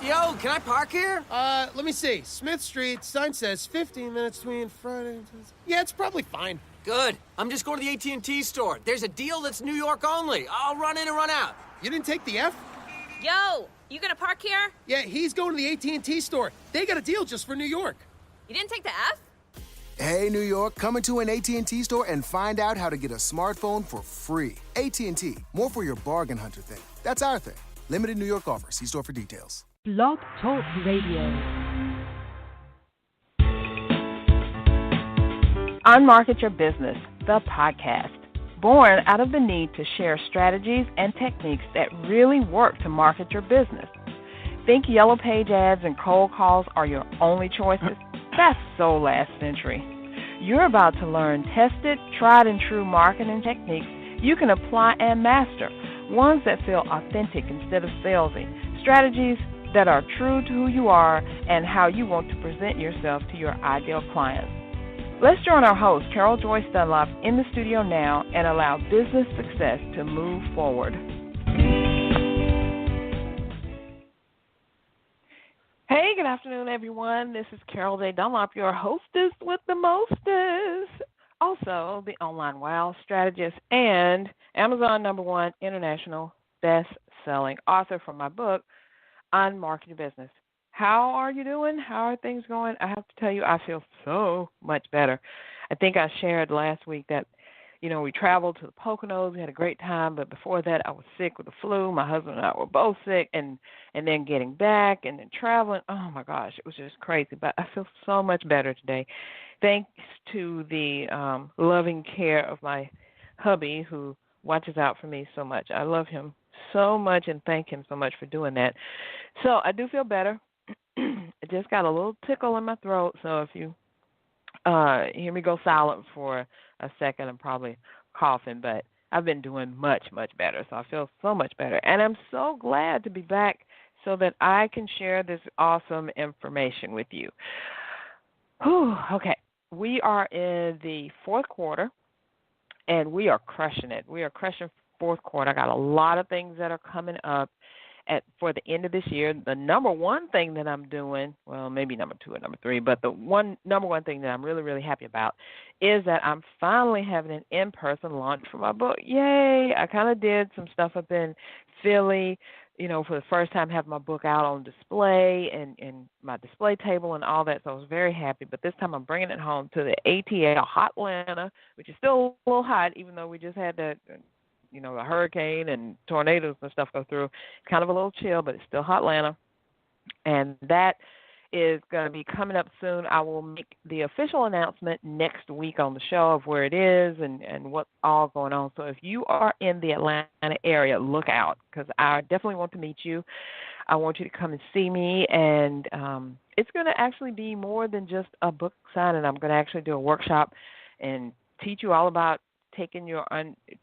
Yo, can I park here? Let me see. Smith Street, sign says 15 minutes between Friday and Tuesday. Yeah, it's probably fine. Good. I'm just going to the AT&T store. There's a deal that's New York only. I'll run in and run out. You didn't take the F? Yo, you gonna park here? Yeah, he's going to the AT&T store. They got a deal just for New York. You didn't take the F? Hey, New York, come into an AT&T store and find out how to get a smartphone for free. AT&T, more for your bargain hunter thing. That's our thing. Limited New York offer. See store for details. Blog Talk Radio. Unmarket Your Business, the podcast. Born out of the need to share strategies and techniques that really work to market your business. Think Yellow Page ads and cold calls are your only choices? That's so last century. You're about to learn tested, tried and true marketing techniques you can apply and master. Ones that feel authentic instead of salesy. Strategies that are true to who you are and how you want to present yourself to your ideal clients. Let's join our host, Carol Joyce Dunlop, in the studio now and allow business success to move forward. Hey, good afternoon, everyone. This is Carol J. Dunlop, your hostess with the mostest. Also, the online wow strategist and Amazon #1 international best-selling author for my book, Unmarket Your Business. How are you doing? How are things going? I have to tell you, I feel so much better. I think I shared last week that, we traveled to the Poconos. We had a great time, but before that, I was sick with the flu. My husband and I were both sick, and then getting back and then traveling. Oh, my gosh, it was just crazy. But I feel so much better today, thanks to the loving care of my hubby who watches out for me so much. I love him so much and thank him so much for doing that. So I do feel better. I just got a little tickle in my throat, so if you hear me go silent for a second, I'm probably coughing, but I've been doing much, much better, so I feel so much better. And I'm so glad to be back so that I can share this awesome information with you. Whew, okay, we are in the fourth quarter, and we are crushing it. We are crushing fourth quarter. I got a lot of things that are coming up for the end of this year. The number one thing that I'm doing, well, maybe number two or number three, but the number one thing that I'm really, really happy about is that I'm finally having an in-person launch for my book. Yay! I kind of did some stuff up in Philly, for the first time having my book out on display and my display table and all that, so I was very happy. But this time I'm bringing it home to the ATL, Hot Atlanta, which is still a little hot, even though we just had that a hurricane and tornadoes and stuff go through. It's kind of a little chill, but it's still hot Atlanta. And that is going to be coming up soon. I will make the official announcement next week on the show of where it is and what's all going on. So if you are in the Atlanta area, look out, because I definitely want to meet you. I want you to come and see me, and it's going to actually be more than just a book signing. I'm going to actually do a workshop and teach you all about taking your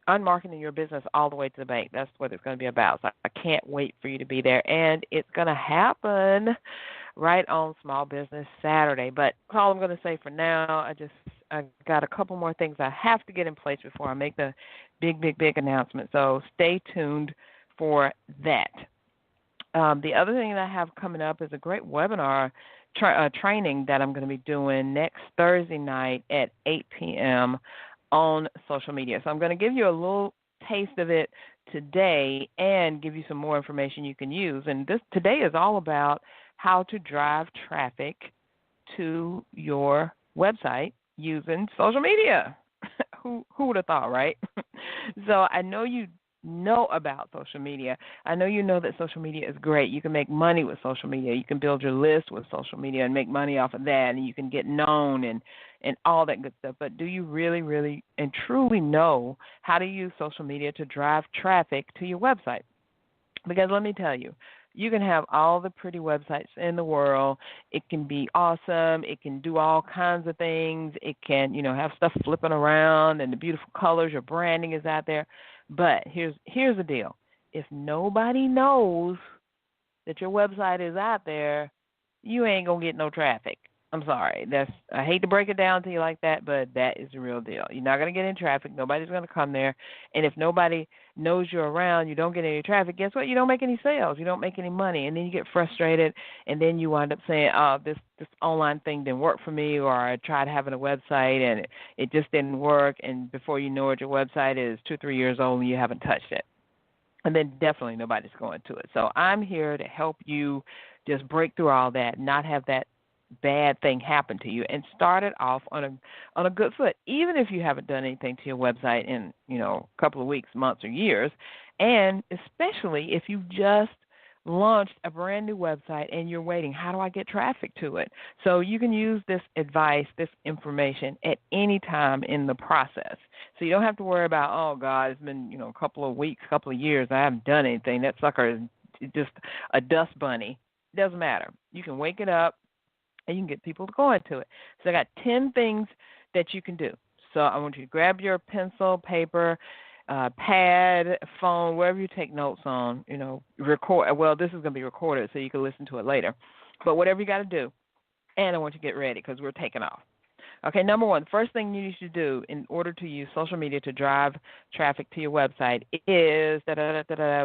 unmarketing your business all the way to the bank. That's what it's going to be about. So I can't wait for you to be there. And it's going to happen right on Small Business Saturday. But that's all I'm going to say for now. I got a couple more things I have to get in place before I make the big announcement. So stay tuned for that. The other thing that I have coming up is a great webinar training that I'm going to be doing next Thursday night at 8 p.m. on social media. So I'm going to give you a little taste of it today and give you some more information you can use. And today is all about how to drive traffic to your website using social media. Who would have thought, right? So I know you know about social media. I know you know that social media is great. You can make money with social media. You can build your list with social media and make money off of that, and you can get known and all that good stuff. But do you really, really and truly know how to use social media to drive traffic to your website? Because let me tell you, you can have all the pretty websites in the world. It can be awesome. It can do all kinds of things. It can, have stuff flipping around and the beautiful colors. Your branding is out there. But here's the deal. If nobody knows that your website is out there, you ain't going to get no traffic I'm sorry. I hate to break it down to you like that, but that is the real deal. You're not going to get in traffic. Nobody's going to come there. And if nobody knows you're around, you don't get any traffic, guess what? You don't make any sales. You don't make any money. And then you get frustrated, and then you wind up saying, oh, this online thing didn't work for me, or I tried having a website, and it just didn't work. And before you know it, your website is 2-3 years old, and you haven't touched it. And then definitely nobody's going to it. So I'm here to help you just break through all that, not have that bad thing happen to you, and start it off on a good foot, even if you haven't done anything to your website in a couple of weeks, months, or years, and especially if you just launched a brand new website and you're waiting, how do I get traffic to it? So you can use this advice, this information at any time in the process. So you don't have to worry about, oh God, it's been a couple of weeks, couple of years, I haven't done anything. That sucker is just a dust bunny. It doesn't matter. You can wake it up, and you can get people to go into it. So I got 10 things that you can do. So I want you to grab your pencil, paper, pad, phone, wherever you take notes on, record. Well, this is going to be recorded so you can listen to it later. But whatever you got to do, and I want you to get ready because we're taking off. Okay, number one, first thing you need to do in order to use social media to drive traffic to your website is,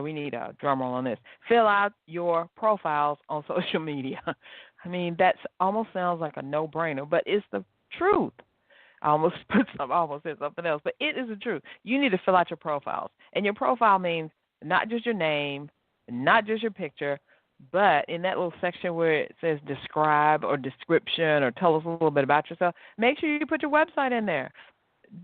we need a drum roll on this, fill out your profiles on social media. I mean, that almost sounds like a no-brainer, but it's the truth. I almost said something else, but it is the truth. You need to fill out your profiles. And your profile means not just your name, not just your picture, but in that little section where it says describe or description or tell us a little bit about yourself, make sure you put your website in there.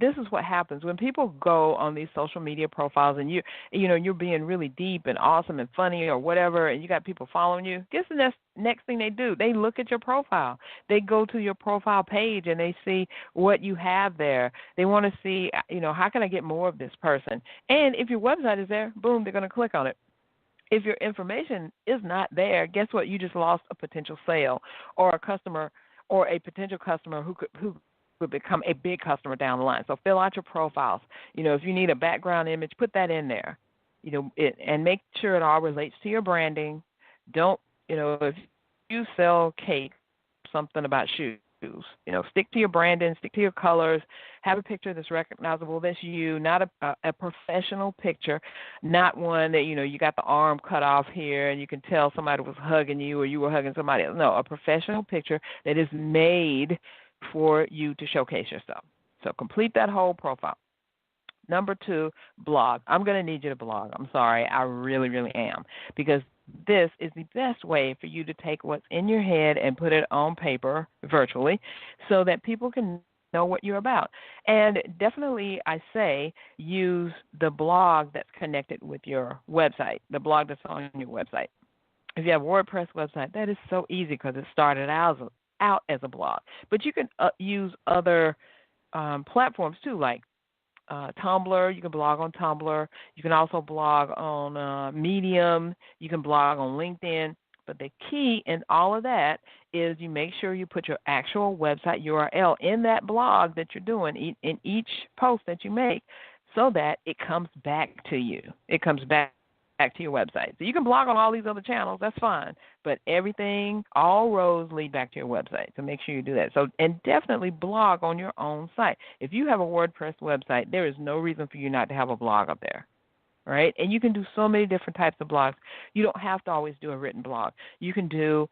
This is what happens when people go on these social media profiles and you're being really deep and awesome and funny or whatever, and you got people following you. Guess the next thing they do? They look at your profile. They go to your profile page and they see what you have there. They want to see, how can I get more of this person? And if your website is there, boom, they're going to click on it. If your information is not there, guess what? You just lost a potential sale or a customer or a potential customer who could become a big customer down the line. So fill out your profiles. If you need a background image, put that in there. And make sure it all relates to your branding. Don't, if you sell cake, something about shoes, stick to your branding, stick to your colors, have a picture that's recognizable, that's you, not a professional picture, not one that, you got the arm cut off here and you can tell somebody was hugging you or you were hugging somebody else. No, a professional picture that is made for you to showcase yourself. So complete that whole profile. Number 2, blog. I'm going to need you to blog. I'm sorry. I really, really am. Because this is the best way for you to take what's in your head and put it on paper virtually so that people can know what you're about. And definitely, I say, use the blog that's connected with your website, the blog that's on your website. If you have a WordPress website, that is so easy because it started out as a blog. But you can use other platforms too, like Tumblr. You can blog on Tumblr. You can also blog on Medium. You can blog on LinkedIn. But the key in all of that is you make sure you put your actual website URL in that blog that you're doing in each post that you make so that it comes back to you. It comes back to your website. So you can blog on all these other channels, that's fine, but everything, all roads lead back to your website, so make sure you do that. So, and definitely blog on your own site. If you have a WordPress website, there is no reason for you not to have a blog up there, right? And you can do so many different types of blogs. You don't have to always do a written blog. You can do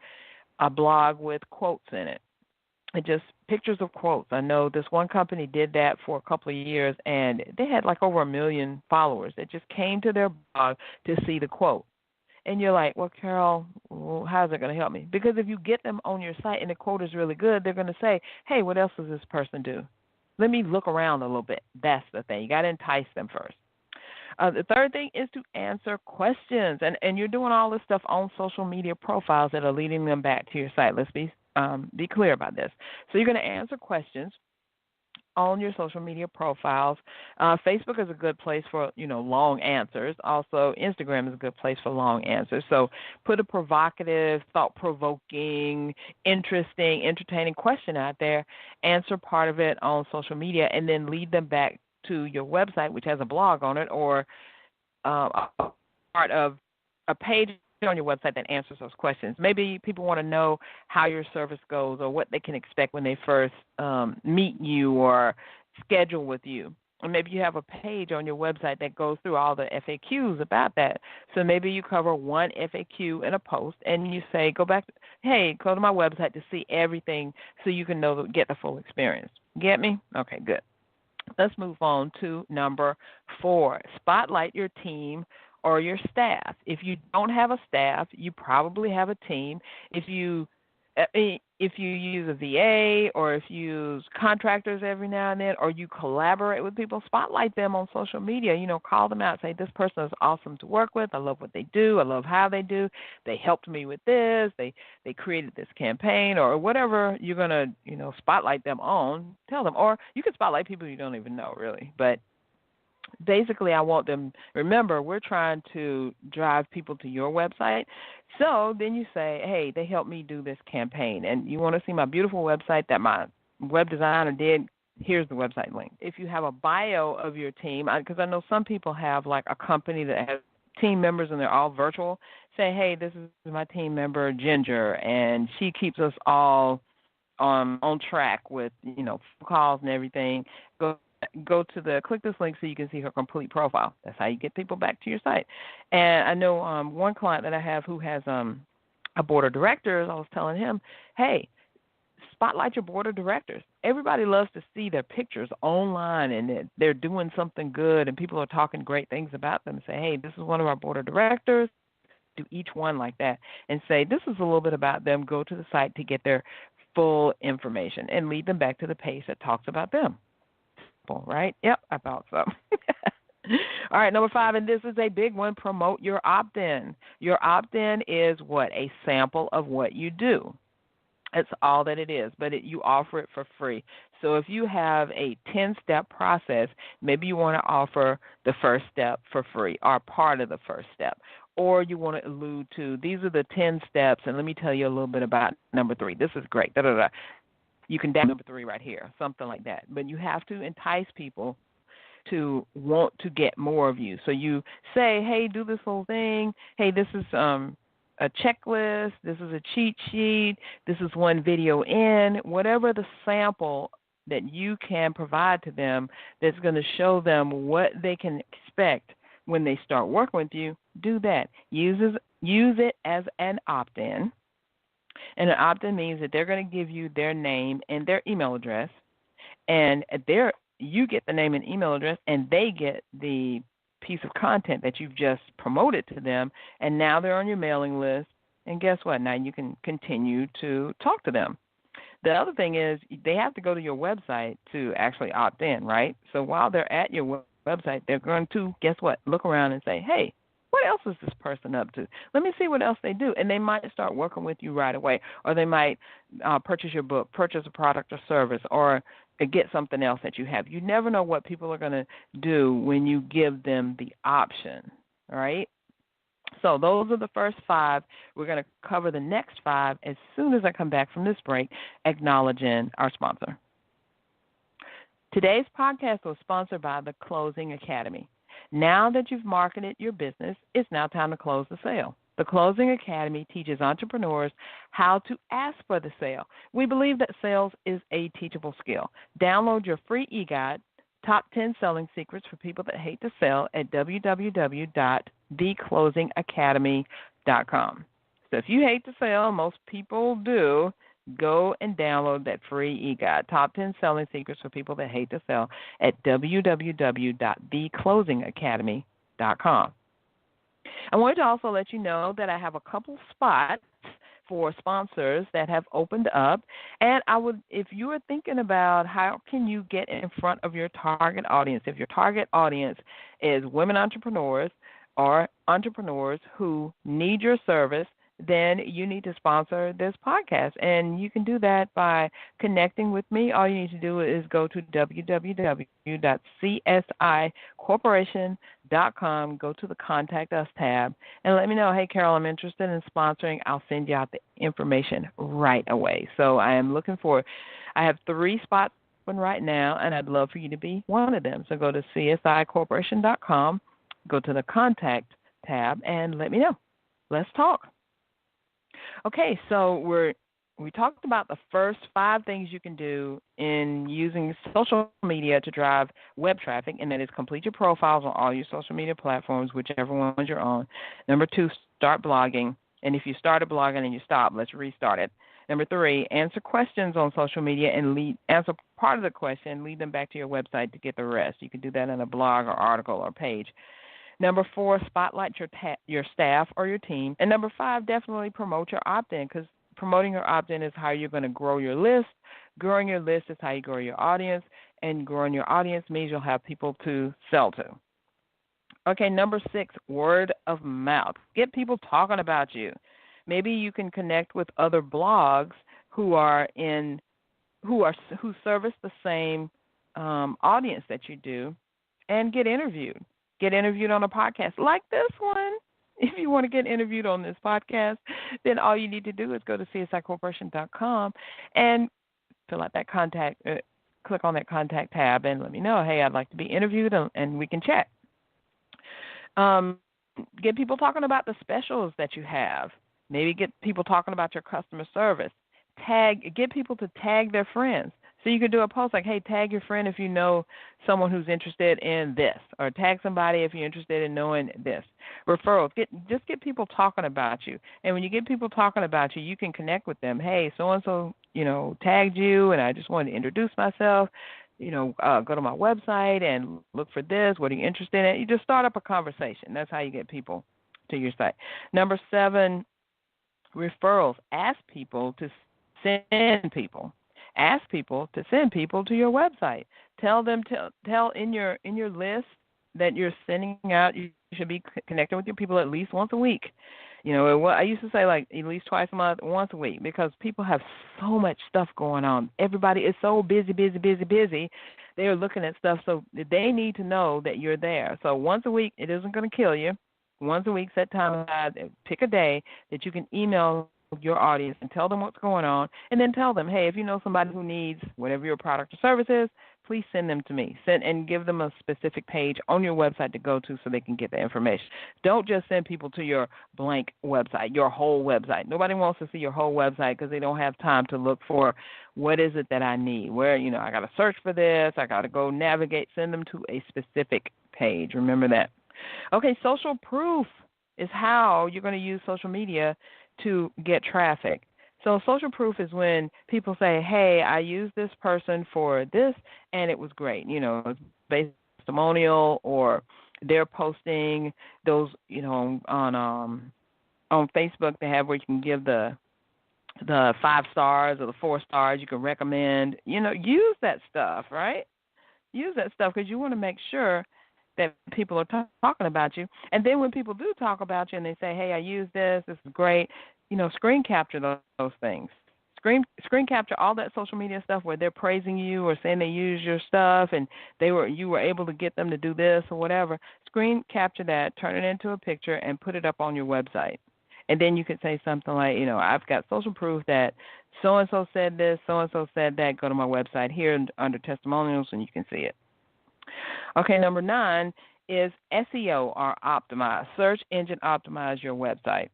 a blog with quotes in it. And just pictures of quotes. I know this one company did that for a couple of years, and they had like over 1 million followers that just came to their blog to see the quote. And you're like, well, Carol, how's it going to help me? Because if you get them on your site and the quote is really good, they're going to say, hey, what else does this person do? Let me look around a little bit. That's the thing. You got to entice them first. The third thing is to answer questions. And you're doing all this stuff on social media profiles that are leading them back to your site. Let's be clear about this. So you're going to answer questions on your social media profiles. Facebook is a good place for, long answers. Also, Instagram is a good place for long answers. So put a provocative, thought-provoking, interesting, entertaining question out there, answer part of it on social media, and then lead them back to your website, which has a blog on it, or a part of a page on your website that answers those questions. Maybe people want to know how your service goes or what they can expect when they first meet you or schedule with you. And maybe you have a page on your website that goes through all the FAQs about that. So maybe you cover one FAQ in a post and you say, go to my website to see everything so you can get the full experience. Get me? Okay, good. Let's move on to number 4. Spotlight your team or your staff. If you don't have a staff, you probably have a team. If you use a VA or if you use contractors every now and then, or you collaborate with people, spotlight them on social media. Call them out. Say, this person is awesome to work with. I love what they do. I love how they do. They helped me with this. They created this campaign, or whatever you're going to, spotlight them on. Tell them. Or you can spotlight people you don't even know, really. But basically, I want them, remember, we're trying to drive people to your website. So then you say, hey, they helped me do this campaign. And you want to see my beautiful website that my web designer did, here's the website link. If you have a bio of your team, because I know some people have like a company that has team members and they're all virtual, say, hey, this is my team member, Ginger, and she keeps us all on track with, calls and everything. Click this link so you can see her complete profile. That's how you get people back to your site. And I know one client that I have who has a board of directors, I was telling him, hey, spotlight your board of directors. Everybody loves to see their pictures online and they're doing something good and people are talking great things about them. Say, hey, this is one of our board of directors. Do each one like that and say, this is a little bit about them. Go to the site to get their full information and lead them back to the page that talks about them. Right? Yep, I thought so. All right, number 5, and this is a big one, promote your opt-in. Your opt-in is what? A sample of what you do. That's all that it is, but you offer it for free. So if you have a 10-step process, maybe you want to offer the first step for free or part of the first step. Or you want to allude to, these are the 10 steps, and let me tell you a little bit about number 3. This is great. You can download number 3 right here, something like that. But you have to entice people to want to get more of you. So you say, hey, do this whole thing. Hey, this is a checklist. This is a cheat sheet. This is one video in. Whatever the sample that you can provide to them that's going to show them what they can expect when they start working with you, do that. Use it as an opt-in. And an opt-in means that they're going to give you their name and their email address, and you get the name and email address, and they get the piece of content that you've just promoted to them, and now they're on your mailing list, and guess what? Now you can continue to talk to them. The other thing is they have to go to your website to actually opt in, right? So while they're at your website, they're going to, guess what, look around and say, hey, what else is this person up to? Let me see what else they do. And they might start working with you right away, or they might purchase your book, purchase a product or service, or get something else that you have. You never know what people are going to do when you give them the option, all right? So those are the first 5. We're going to cover the next 5 as soon as I come back from this break, acknowledging our sponsor. Today's podcast was sponsored by the Closing Academy. Now that you've marketed your business, it's now time to close the sale. The Closing Academy teaches entrepreneurs how to ask for the sale. We believe that sales is a teachable skill. Download your free e-guide, Top 10 Selling Secrets for People That Hate to Sell, at www.theclosingacademy.com. So if you hate to sell, most people do, go and download that free e-guide, Top 10 Selling Secrets for People That Hate to Sell, at www.theclosingacademy.com. I wanted to also let you know that I have a couple spots for sponsors that have opened up, and if you are thinking about how can you get in front of your target audience, if your target audience is women entrepreneurs or entrepreneurs who need your service, then you need to sponsor this podcast. And you can do that by connecting with me. All you need to do is go to www.csicorporation.com, go to the Contact Us tab, and let me know, hey, Carol, I'm interested in sponsoring. I'll send you out the information right away. So I have 3 spots open right now, and I'd love for you to be one of them. So go to csicorporation.com, go to the Contact tab, and let me know. let's talk. Okay, so we talked about the first 5 things you can do in using social media to drive web traffic, and that is complete your profiles on all your social media platforms, whichever ones you're on. Number 2, start blogging. And if you started blogging and you stop, let's restart it. Number 3, answer questions on social media and answer part of the question, lead them back to your website to get the rest. You can do that in a blog or article or page. Number 4, spotlight your staff or your team. And number 5, definitely promote your opt-in, because promoting your opt-in is how you're going to grow your list. Growing your list is how you grow your audience, and growing your audience means you'll have people to sell to. Okay, number 6, word of mouth. Get people talking about you. Maybe you can connect with other blogs who service the same audience that you do, and get interviewed. Get interviewed on a podcast like this one. If you want to get interviewed on this podcast, then all you need to do is go to csicorporation.com and fill out that click on that contact tab and let me know, hey, I'd like to be interviewed, and we can chat. Get people talking about the specials that you have. Maybe get people talking about your customer service. Get people to tag their friends. So you could do a post like, hey, tag your friend if you know someone who's interested in this, or tag somebody if you're interested in knowing this. Referrals. Just get people talking about you. And when you get people talking about you, you can connect with them. Hey, so-and-so, tagged you, and I just wanted to introduce myself. Go to my website and look for this. What are you interested in? You just start up a conversation. That's how you get people to your site. Number 7, referrals. Ask people to send people. Ask people to send people to your website. Tell in your list that you're sending out. You should be connecting with your people at least once a week. I used to say like at least twice a month, once a week, because people have so much stuff going on. Everybody is so busy. They are looking at stuff, so they need to know that you're there. So once a week, it isn't going to kill you. Once a week, set time aside, pick a day that you can email your audience and tell them what's going on, and then tell them, hey, if you know somebody who needs whatever your product or service is, please send them to me. And give them a specific page on your website to go to so they can get the information. Don't just send people to your blank website, your whole website. Nobody wants to see your whole website because they don't have time to look for what is it that I need. Where, I got to search for this. I got to go navigate. Send them to a specific page. Remember that. Okay, social proof is how you're going to use social media to get traffic. So social proof is when people say, hey, I used this person for this and it was great. It's based on testimonial, or they're posting those, on Facebook they have where you can give the 5 stars or the 4 stars. You can recommend, use that stuff, right? Use that stuff because you want to make sure that people are talking about you. And then when people do talk about you and they say, hey, I use this is great, screen capture those things. Screen capture all that social media stuff where they're praising you or saying they use your stuff and you were able to get them to do this or whatever. Screen capture that, turn it into a picture, and put it up on your website. And then you could say something like, I've got social proof that so-and-so said this, so-and-so said that. Go to my website here under testimonials and you can see it. Okay, number 9 is SEO or optimize. Search engine optimize your website.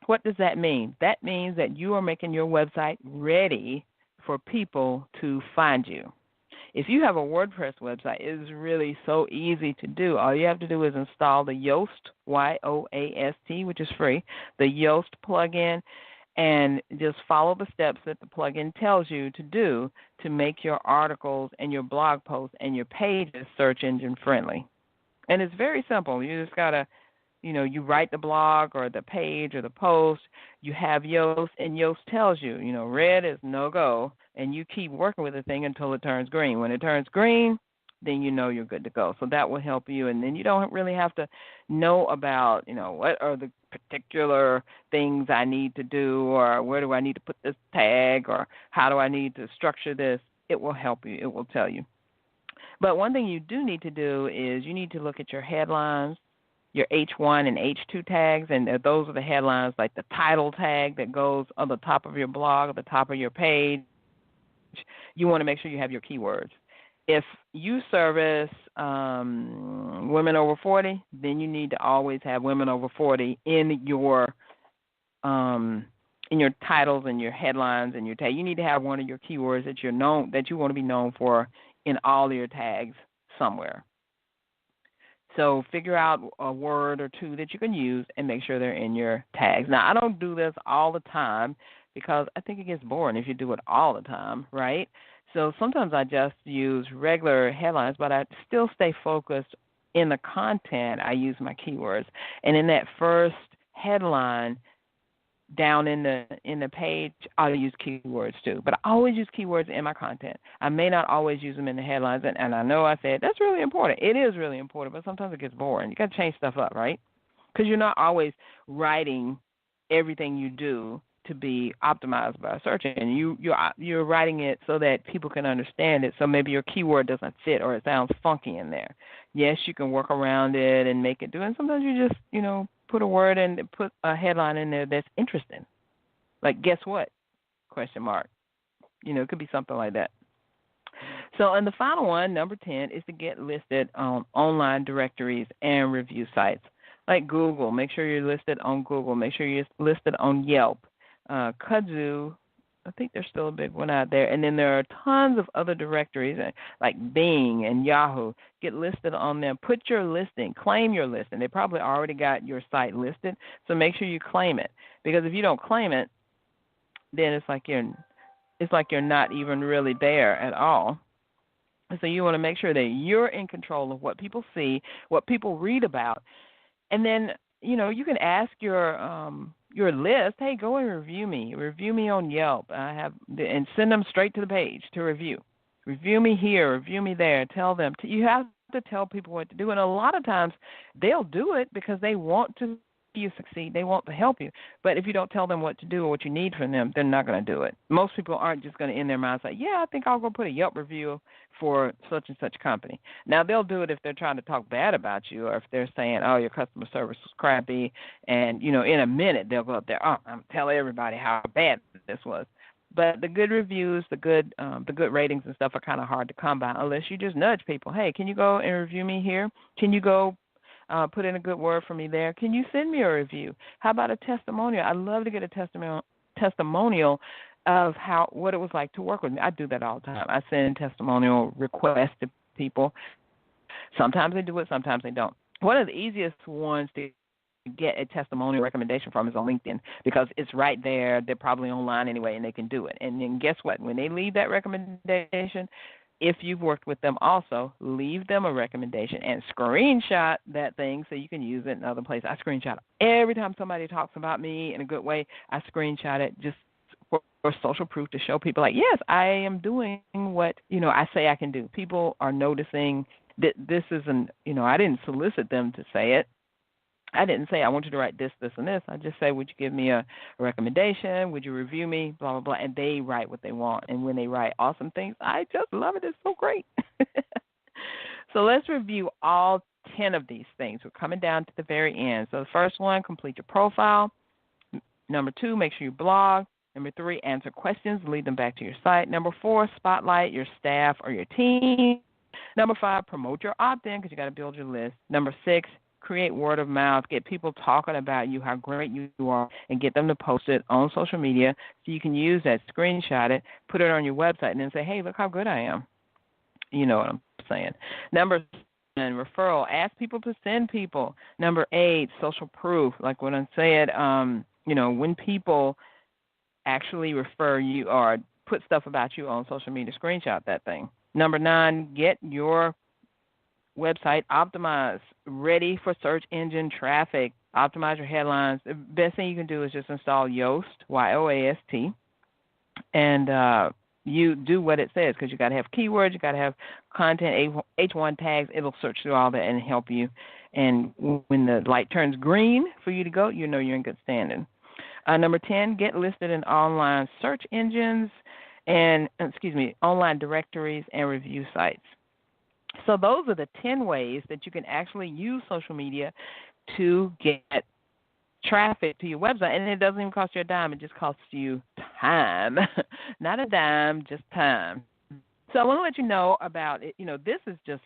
What does that mean? That means that you are making your website ready for people to find you. If you have a WordPress website, it is really so easy to do. All you have to do is install the Yoast, Y-O-A-S-T, which is free, the Yoast plugin, and just follow the steps that the plugin tells you to do to make your articles and your blog posts and your pages search engine friendly. And it's very simple. You just got to, you write the blog or the page or the post, you have Yoast, and Yoast tells you, red is no-go, and you keep working with the thing until it turns green. When it turns green, then you're good to go. So that will help you, and then you don't really have to know about, what are the particular things I need to do, or where do I need to put this tag, or how do I need to structure this. It will help you. It will tell you. But one thing you do need to do is you need to look at your headlines, your H1 and H2 tags, and those are the headlines, like the title tag that goes on the top of your blog, at the top of your page. You want to make sure you have your keywords. if you service women over 40, then you need to always have women over 40 in your titles and your headlines and your tag. You need to have one of your keywords that you want to be known for in all of your tags somewhere. So figure out a word or two that you can use and make sure they're in your tags. Now, I don't do this all the time because I think it gets boring if you do it all the time, right? So sometimes I just use regular headlines, but I still stay focused in the content. I use my keywords. And in that first headline down in the page, I'll use keywords too. But I always use keywords in my content. I may not always use them in the headlines, and I know I said that's really important. It is really important, but sometimes it gets boring. You got to change stuff up, right? Because you're not always writing everything you do to be optimized by search engine. You're writing it so that people can understand it. So maybe your keyword doesn't fit or it sounds funky in there. Yes, you can work around it and make it do it. And sometimes you just put a word and put a headline in there that's interesting. Like, guess what? Question mark. It could be something like that. So, and the final one, number 10, is to get listed on online directories and review sites. Like Google, make sure you're listed on Google. Make sure you're listed on Yelp. Kudzu, I think there's still a big one out there. And then there are tons of other directories like Bing and Yahoo. Get listed on them. Put your listing. Claim your listing. They probably already got your site listed, so make sure you claim it. Because if you don't claim it, then it's like you're not even really there at all. So you want to make sure that you're in control of what people see, what people read about. And then, you can ask your list, hey, go and review me on Yelp. And send them straight to the page to review. Review me here, review me there. Tell them. You have to tell people what to do. And a lot of times they'll do it because they want to see you succeed. They want to help you. But if you don't tell them what to do or what you need from them, they're not going to do it. Most people aren't just going to, in their mind, say, yeah, I think I'll go put a Yelp review for such and such company. Now, they'll do it if they're trying to talk bad about you or if they're saying, oh, your customer service was crappy. And, in a minute, they'll go up there, oh, I'm telling everybody how bad this was. But the good reviews, the good ratings and stuff are kind of hard to come by unless you just nudge people. Hey, can you go and review me here? Can you go put in a good word for me there? Can you send me a review? How about a testimonial? I'd love to get a testimonial of what it was like to work with me. I do that all the time. I send testimonial requests to people. Sometimes they do it, sometimes they don't. One of the easiest ones to get a testimonial recommendation from is on LinkedIn because it's right there. They're probably online anyway, and they can do it. And then guess what? When they leave that recommendation, if you've worked with them also, leave them a recommendation and screenshot that thing so you can use it in other places. I screenshot every time somebody talks about me in a good way. I screenshot it just for social proof to show people like, yes, I am doing what, I say I can do. People are noticing that this isn't, I didn't solicit them to say it. I didn't say I want you to write this, this, and this. I just say, would you give me a recommendation? Would you review me? Blah, blah, blah. And they write what they want. And when they write awesome things, I just love it. It's so great. So let's review all 10 of these things. We're coming down to the very end. So the first one, complete your profile. Number 2, make sure you blog. Number 3, answer questions, lead them back to your site. Number 4, spotlight your staff or your team. Number 5, promote your opt-in because you got to build your list. Number 6, create word of mouth. Get people talking about you, how great you are, and get them to post it on social media so you can use that, screenshot it, put it on your website, and then say, hey, look how good I am. You know what I'm saying. Number 7, referral. Ask people to send people. Number 8, social proof. Like what I said, when people actually refer you or put stuff about you on social media, screenshot that thing. Number 9, get your website optimized, ready for search engine traffic. Optimize your headlines. The best thing you can do is just install Yoast, Y-O-A-S-T, and you do what it says because you got to have keywords, you got to have content, H1 tags. It'll search through all that and help you. And when the light turns green for you to go, you know you're in good standing. Number 10, get listed in online search engines and, online directories and review sites. So those are the 10 ways that you can actually use social media to get traffic to your website. And it doesn't even cost you a dime. It just costs you time. Not a dime, just time. So I want to let you know about it. This is just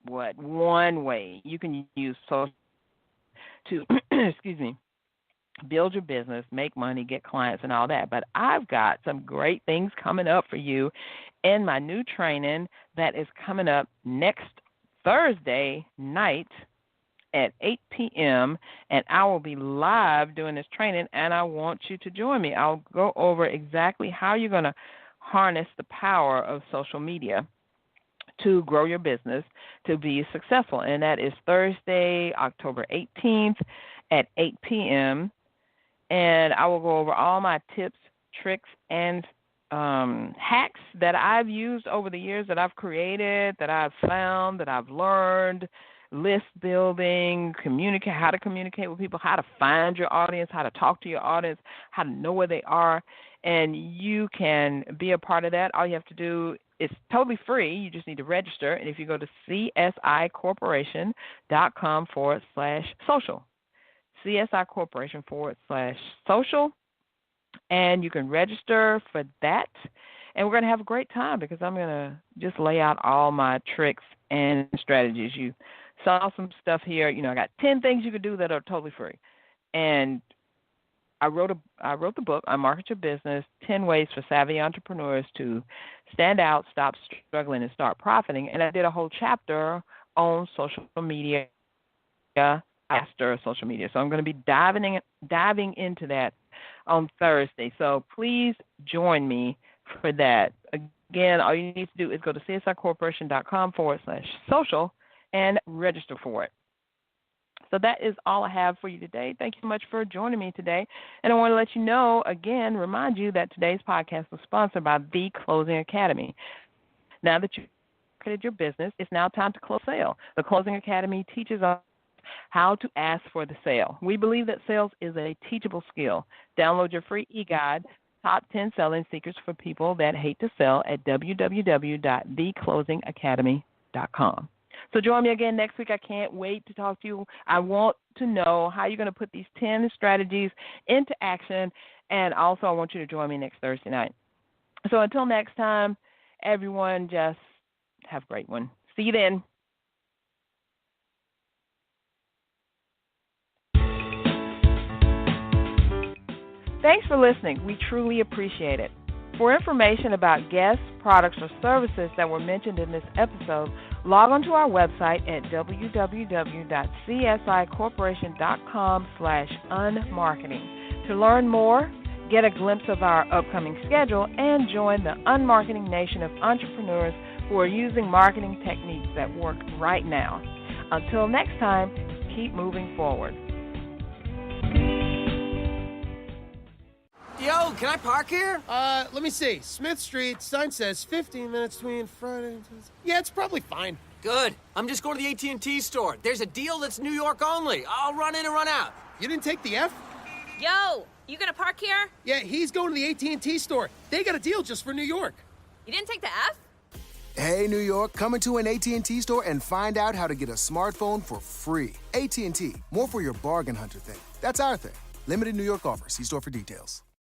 one way you can use social to, excuse me, build your business, make money, get clients, and all that. But I've got some great things coming up for you in my new training that is coming up next Thursday night at 8 p.m., and I will be live doing this training, and I want you to join me. I'll go over exactly how you're going to harness the power of social media to grow your business, to be successful, and that is Thursday, October 18th at 8 p.m., and I will go over all my tips, tricks, and hacks that I've used over the years, that I've created, that I've found, that I've learned, list building, how to communicate with people, how to find your audience, how to talk to your audience, how to know where they are, and you can be a part of that. All you have to do, it's totally free. You just need to register, and if you go to csicorporation.com/social, csicorporation.com/social, and you can register for that. And we're going to have a great time because I'm going to just lay out all my tricks and strategies. You saw some stuff here. I got 10 things you can do that are totally free. And I wrote the book, Unmarket Your Business, 10 Ways for Savvy Entrepreneurs to Stand Out, Stop Struggling, and Start Profiting. And I did a whole chapter on social media, after social media. So I'm going to be diving into that on Thursday. So please join me for that. Again, all you need to do is go to csicorporation.com/social and register for it. So that is all I have for you today. Thank you so much for joining me today. And I want to let you know, again, remind you that today's podcast was sponsored by The Closing Academy. Now that you've marketed your business, it's now time to close sale. The Closing Academy teaches us how to ask for the sale. We believe that sales is a teachable skill. Download your free e-guide, Top 10 Selling Secrets for People That Hate to Sell, at www.theclosingacademy.com. So join me again next week. I can't wait to talk to you. I want to know how you're going to put these 10 strategies into action, and also I want you to join me next Thursday night. So until next time, everyone, just have a great one. See you then. Thanks for listening. We truly appreciate it. For information about guests, products, or services that were mentioned in this episode, log on to our website at www.csicorporation.com/unmarketing. To learn more, get a glimpse of our upcoming schedule, and join the unmarketing nation of entrepreneurs who are using marketing techniques that work right now. Until next time, keep moving forward. Yo, can I park here? Let me see. Smith Street, sign says 15 minutes between Friday and Tuesday. Yeah, it's probably fine. Good. I'm just going to the AT&T store. There's a deal that's New York only. I'll run in and run out. You didn't take the F? Yo, you gonna park here? Yeah, he's going to the AT&T store. They got a deal just for New York. You didn't take the F? Hey, New York, come into an AT&T store and find out how to get a smartphone for free. AT&T, more for your bargain hunter thing. That's our thing. Limited New York offer. See store for details.